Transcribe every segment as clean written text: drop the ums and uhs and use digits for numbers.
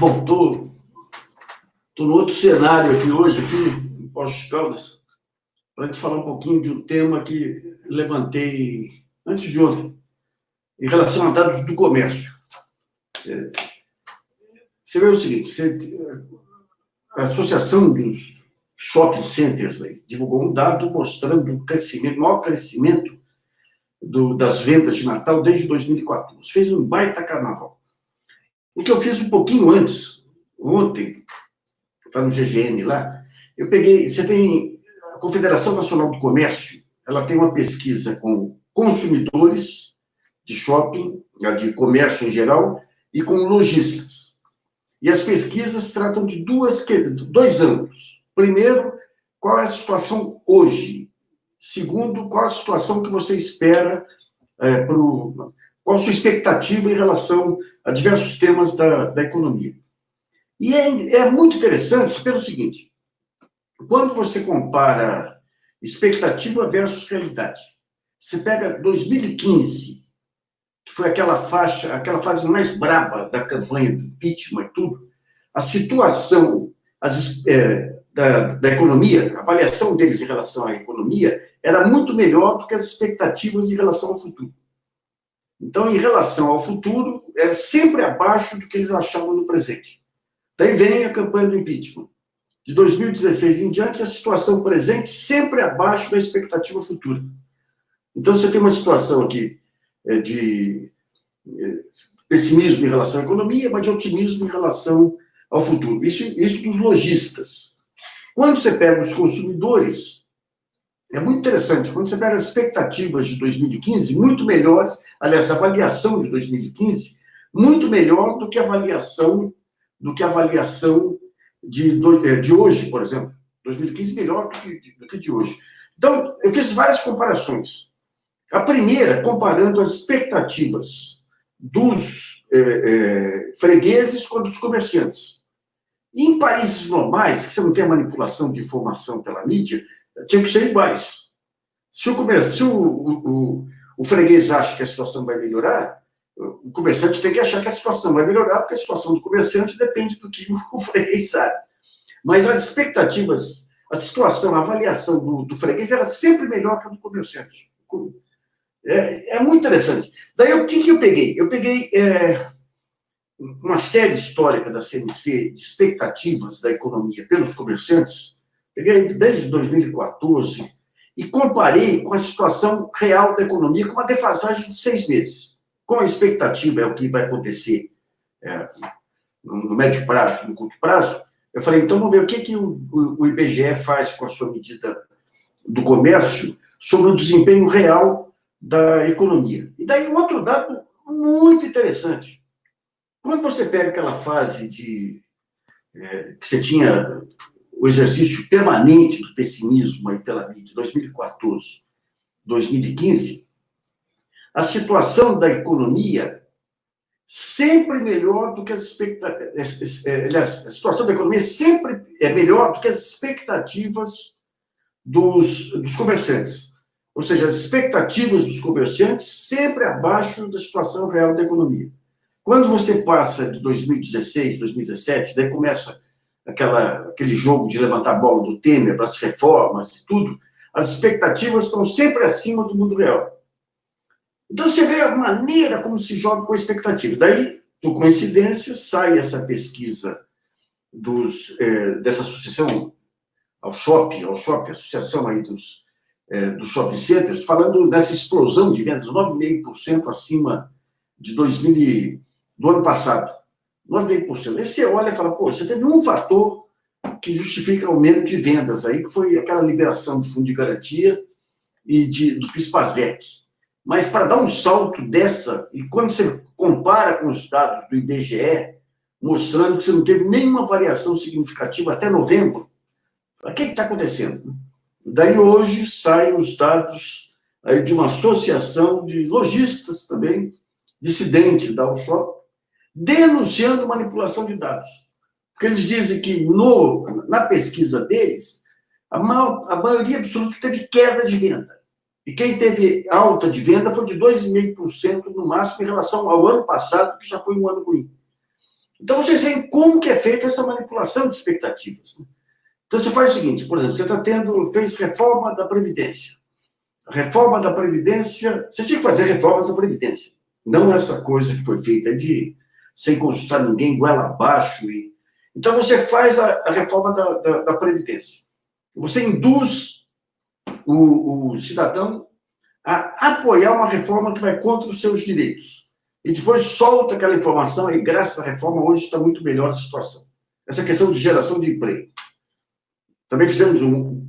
Bom, estou no outro cenário aqui hoje, aqui em Poços de Caldas, para a gente falar um pouquinho de um tema que levantei antes de ontem, em relação a dados do comércio. Você vê o seguinte, a Associação dos Shopping Centers aí, divulgou um dado mostrando o crescimento, o maior crescimento das vendas de Natal desde 2014. Fez um baita carnaval. O que eu fiz um pouquinho antes, ontem, está no GGN lá, eu peguei, você tem a Confederação Nacional do Comércio, ela tem uma pesquisa com consumidores de shopping, de comércio em geral, e com lojistas. E as pesquisas tratam de dois ângulos. Primeiro, qual é a situação hoje? Segundo, qual a situação que você espera, qual a sua expectativa em relação a diversos temas da economia. E é muito interessante pelo seguinte, quando você compara expectativa versus realidade, você pega 2015, que foi aquela fase mais braba da campanha do impeachment e tudo, a situação da economia, a avaliação deles em relação à economia era muito melhor do que as expectativas em relação ao futuro. Então, em relação ao futuro, é sempre abaixo do que eles achavam no presente. Daí vem a campanha do impeachment. De 2016 em diante, a situação presente sempre abaixo da expectativa futura. Então, você tem uma situação aqui de pessimismo em relação à economia, mas de otimismo em relação ao futuro. Isso dos lojistas. Quando você pega os consumidores, é muito interessante. Quando você pega as expectativas de 2015, muito melhores, aliás, a avaliação de 2015, muito melhor do que a avaliação de hoje, por exemplo. 2015 melhor do que de hoje. Então, eu fiz várias comparações. A primeira, comparando as expectativas dos fregueses com dos comerciantes. E em países normais, que você não tem a manipulação de informação pela mídia, tinha que ser iguais. Se o freguês acha que a situação vai melhorar, o comerciante tem que achar que a situação vai melhorar, porque a situação do comerciante depende do que o freguês sabe. Mas as expectativas, a situação, a avaliação do freguês era sempre melhor que a do comerciante. É muito interessante. Daí, o que eu peguei? Eu peguei uma série histórica da CNC de expectativas da economia pelos comerciantes, peguei desde 2014 e comparei com a situação real da economia com uma defasagem de 6 meses. Com a expectativa é o que vai acontecer no médio prazo, no curto prazo, eu falei, então vamos ver o que o IBGE faz com a sua medida do comércio sobre o desempenho real da economia. E daí um outro dado muito interessante. Quando você pega aquela fase que você tinha o exercício permanente do pessimismo aí pela mídia, 2014, 2015, a situação da economia sempre melhor do que as expectativas. A situação da economia sempre é melhor do que as expectativas dos comerciantes. Ou seja, as expectativas dos comerciantes sempre abaixo da situação real da economia. Quando você passa de 2016, 2017, daí começa aquele jogo de levantar a bola do Temer para as reformas e tudo, as expectativas estão sempre acima do mundo real. Então, você vê a maneira como se joga com a expectativa. Daí, por coincidência, sai essa pesquisa dessa associação ao shopping, associação aí dos shopping centers, falando dessa explosão de vendas, 9,5% acima do ano passado. 9,5%. Aí você olha e fala, pô, você teve um fator que justifica o aumento de vendas aí, que foi aquela liberação do fundo de garantia e do PIS/PASEP. Mas para dar um salto dessa, e quando você compara com os dados do IBGE, mostrando que você não teve nenhuma variação significativa até novembro, o que está acontecendo? Daí hoje saem os dados aí de uma associação de lojistas também, dissidente da UFOP, denunciando manipulação de dados. Porque eles dizem que na pesquisa deles, a maioria absoluta teve queda de venda. E quem teve alta de venda foi de 2,5% no máximo em relação ao ano passado, que já foi um ano ruim. Então, vocês veem como que é feita essa manipulação de expectativas. Né? Então, você faz o seguinte, por exemplo, você fez reforma da Previdência. A reforma da Previdência, você tinha que fazer reformas da Previdência. Não essa coisa que foi feita sem consultar ninguém, goela abaixo. Então, você faz a reforma da Previdência. Você induz o cidadão a apoiar uma reforma que vai contra os seus direitos. E depois solta aquela informação, e graças à reforma hoje está muito melhor a situação. Essa questão de geração de emprego. Também fizemos um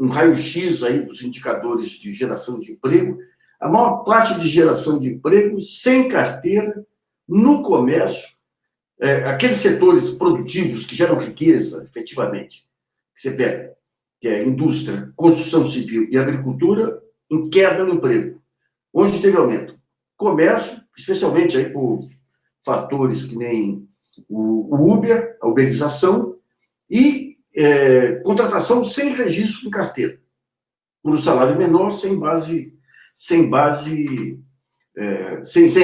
raio-x aí dos indicadores de geração de emprego. A maior parte de geração de emprego sem carteira, no comércio, aqueles setores produtivos que geram riqueza, efetivamente, que você pega, que é indústria, construção civil e agricultura, em queda no emprego. Onde teve aumento? Comércio, especialmente aí por fatores que nem o Uber, a uberização, e contratação sem registro em carteira, por um salário menor, sem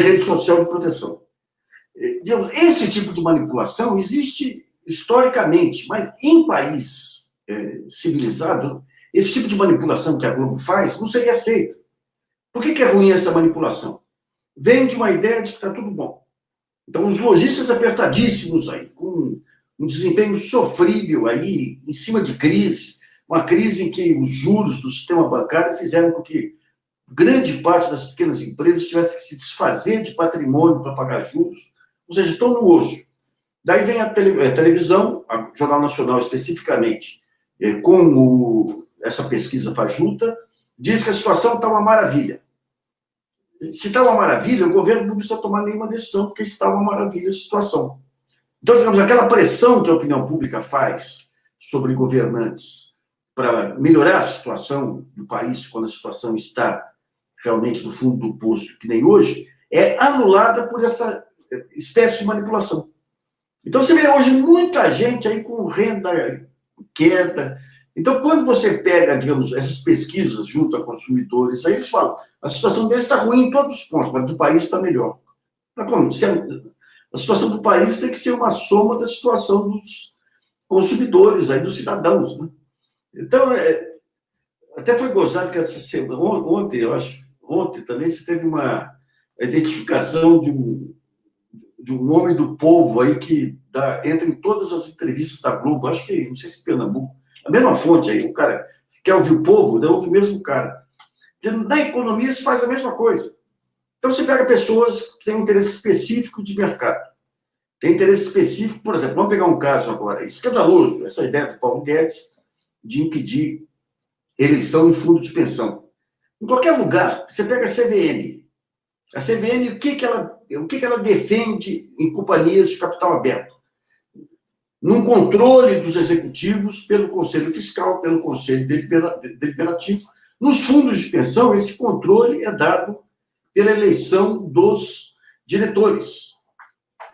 rede social de proteção. Esse tipo de manipulação existe historicamente, mas em país civilizado, esse tipo de manipulação que a Globo faz não seria aceita. Por que é ruim essa manipulação? Vem de uma ideia de que está tudo bom. Então, os lojistas apertadíssimos aí, com um desempenho sofrível aí, em cima de crises, uma crise em que os juros do sistema bancário fizeram com que grande parte das pequenas empresas tivesse que se desfazer de patrimônio para pagar juros, ou seja, estão no osso. Daí vem a televisão, o Jornal Nacional especificamente, com essa pesquisa fajuta, diz que a situação está uma maravilha. Se está uma maravilha, o governo não precisa tomar nenhuma decisão, porque está uma maravilha a situação. Então, digamos, aquela pressão que a opinião pública faz sobre governantes para melhorar a situação do país, quando a situação está realmente no fundo do poço, que nem hoje, é anulada por essa espécie de manipulação. Então, você vê hoje muita gente aí com renda queda. Então, quando você pega, digamos, essas pesquisas junto a consumidores, aí eles falam, a situação deles está ruim em todos os pontos, mas do país está melhor. Mas como? A situação do país tem que ser uma soma da situação dos consumidores, aí, dos cidadãos. Né? Então, até foi gozado que essa semana, ontem, eu acho, ontem também, você teve uma identificação de um homem do povo aí que entra em todas as entrevistas da Globo, acho que, não sei se Pernambuco, a mesma fonte aí, o cara quer ouvir o povo, ouve o mesmo cara. Na economia se faz a mesma coisa. Então você pega pessoas que têm um interesse específico de mercado. Tem interesse específico, por exemplo, vamos pegar um caso agora, escandaloso, essa ideia do Paulo Guedes de impedir eleição em fundo de pensão. Em qualquer lugar, você pega a CVM. A CVM, o que ela defende em companhias de capital aberto? Num controle dos executivos pelo Conselho Fiscal, pelo Conselho Deliberativo. Nos fundos de pensão, esse controle é dado pela eleição dos diretores.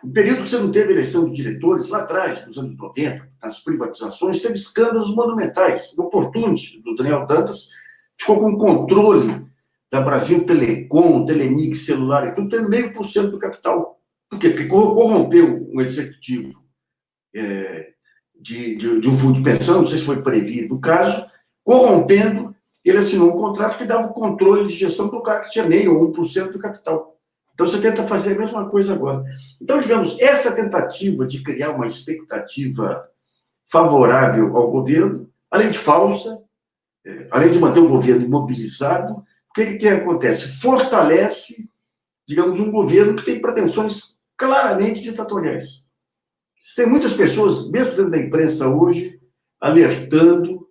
No período que você não teve eleição de diretores, lá atrás, nos anos 90, nas privatizações, teve escândalos monumentais. O Opportunity, do Daniel Dantas, ficou com controle da Brasil Telecom, Telemix, celular e tudo, tendo 0,5% do capital. Por quê? Porque corrompeu um executivo de um fundo de pensão, não sei se foi previsto o caso, corrompendo, ele assinou um contrato que dava o controle de gestão para o cara que tinha 0,5% ou 1% do capital. Então, você tenta fazer a mesma coisa agora. Então, digamos, essa tentativa de criar uma expectativa favorável ao governo, além de falsa, além de manter o governo imobilizado, o que acontece? Fortalece, digamos, um governo que tem pretensões claramente ditatoriais. Tem muitas pessoas, mesmo dentro da imprensa hoje, alertando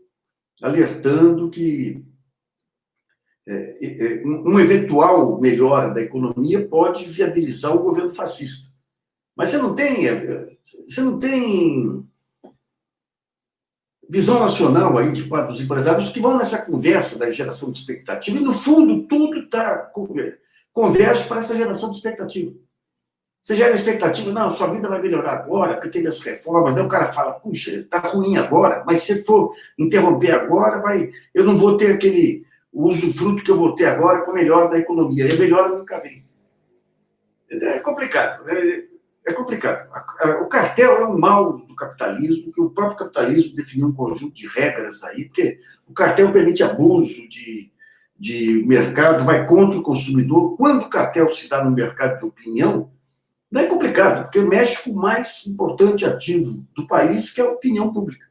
que uma eventual melhora da economia pode viabilizar o governo fascista. Mas você não tem visão nacional aí de parte dos empresários que vão nessa conversa da geração de expectativa, e no fundo tudo converge para essa geração de expectativa. Você gera a expectativa, não, sua vida vai melhorar agora, porque teve as reformas, daí o cara fala, puxa, está ruim agora, mas se for interromper agora, eu não vou ter o usufruto que eu vou ter agora com a melhora da economia, e a melhora nunca vem. É complicado. é complicado. O cartel é um mal do capitalismo, que o próprio capitalismo definiu um conjunto de regras aí, porque o cartel permite abuso de mercado, vai contra o consumidor. Quando o cartel se dá no mercado de opinião, não é complicado, porque mexe com o mais importante ativo do país, que é a opinião pública.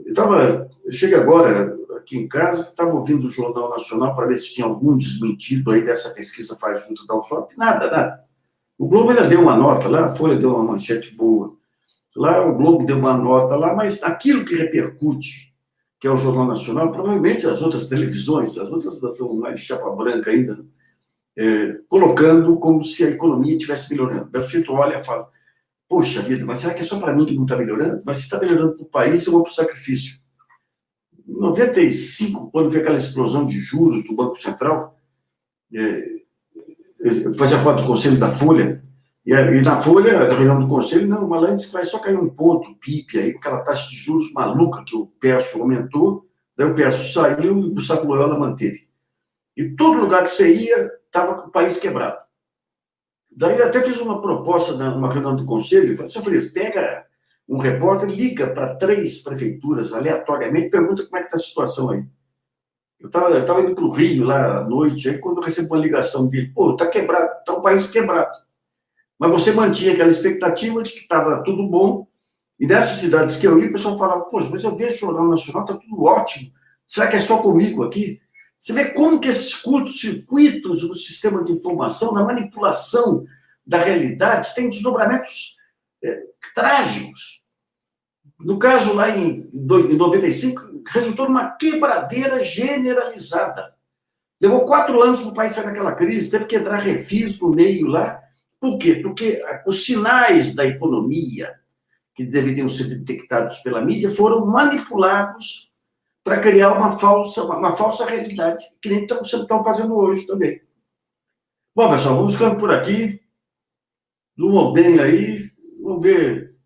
Eu cheguei agora aqui em casa, estava ouvindo o Jornal Nacional para ver se tinha algum desmentido aí dessa pesquisa faz junto da UFOP. Nada. O Globo ainda deu uma nota lá, a Folha deu uma manchete boa. Lá o Globo deu uma nota lá, mas aquilo que repercute, que é o Jornal Nacional, provavelmente as outras televisões, as outras são mais chapa branca ainda, colocando como se a economia estivesse melhorando. O sujeito olha e fala, poxa vida, mas será que é só para mim que não está melhorando? Mas se está melhorando para o país, eu vou para o sacrifício. Em 95, quando veio aquela explosão de juros do Banco Central, eu fazia parte do conselho da Folha, e na Folha, na reunião do conselho, não, o Malan disse que vai só cair um ponto, PIB, aí, com aquela taxa de juros maluca que o Pércio aumentou, daí o Pércio saiu e o Gustavo Loyola manteve. E todo lugar que você ia, estava com o país quebrado. Daí eu até fiz uma proposta numa reunião do conselho, e falei, senhor Feliz, pega um repórter, liga para 3 prefeituras aleatoriamente, pergunta como é que está a situação aí. Eu estava indo para o Rio lá à noite, aí quando eu recebo uma ligação dele, pô, está quebrado, está o país quebrado. Mas você mantinha aquela expectativa de que estava tudo bom, e nessas cidades que eu ia, o pessoal falava, poxa, mas eu vejo o Jornal Nacional, está tudo ótimo, será que é só comigo aqui? Você vê como que esses curtos-circuitos do sistema de informação, na manipulação da realidade, têm desdobramentos trágicos. No caso, lá em 95, resultou numa quebradeira generalizada. Levou 4 anos para o país sair daquela crise, teve que entrar refis no meio lá. Por quê? Porque os sinais da economia, que deveriam ser detectados pela mídia, foram manipulados para criar uma falsa realidade, que nem estão fazendo hoje também. Bom, pessoal, vamos ficando por aqui. Durmam bem aí. Vamos ver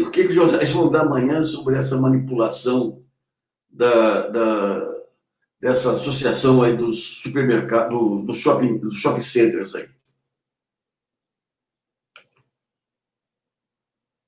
o que os jornais vão dar amanhã sobre essa manipulação dessa associação aí dos supermercados, do shopping centers aí.